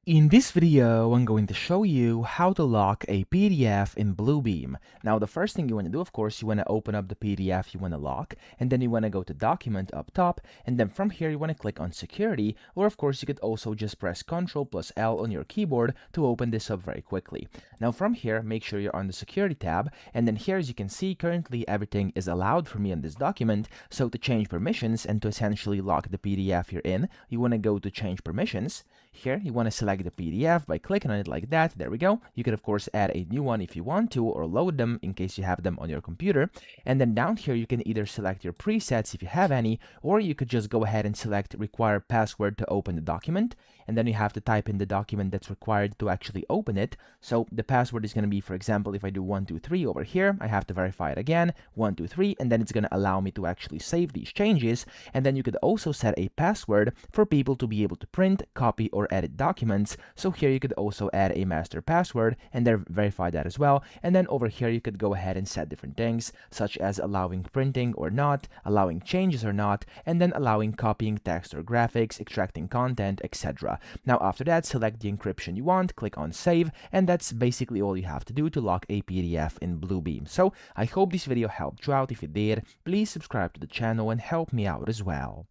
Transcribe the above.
In this video, I'm going to show you how to lock a PDF in Bluebeam. Now, the first thing you want to do, of course, you want to open up the PDF you want to lock, and then you want to go to Document up top, and then from here, you want to click on Security, or of course, you could also just press Ctrl plus L on your keyboard to open this up very quickly. Now, from here, make sure you're on the Security tab, and then here, as you can see, currently everything is allowed for me on this document, so to change permissions and to essentially lock the PDF you're in, you want to go to Change Permissions. Here, you want to select the PDF by clicking on it like that. There we go. You could, of course, add a new one if you want to, or load them in case you have them on your computer. And then down here, you can either select your presets if you have any, or you could just go ahead and select Require Password to open the document. And then you have to type in the document that's required to actually open it. So the password is going to be, for example, if I do 123 over here, I have to verify it again, 123, and then it's going to allow me to actually save these changes. And then you could also set a password for people to be able to print, copy, or edit documents. So here you could also add a master password and then verify that as well. And then over here, you could go ahead and set different things, such as allowing printing or not, allowing changes or not, and then allowing copying text or graphics, extracting content, etc. Now, after that, select the encryption you want, click on Save, and that's basically all you have to do to lock a PDF in Bluebeam. So I hope this video helped you out. If it did, please subscribe to the channel and help me out as well.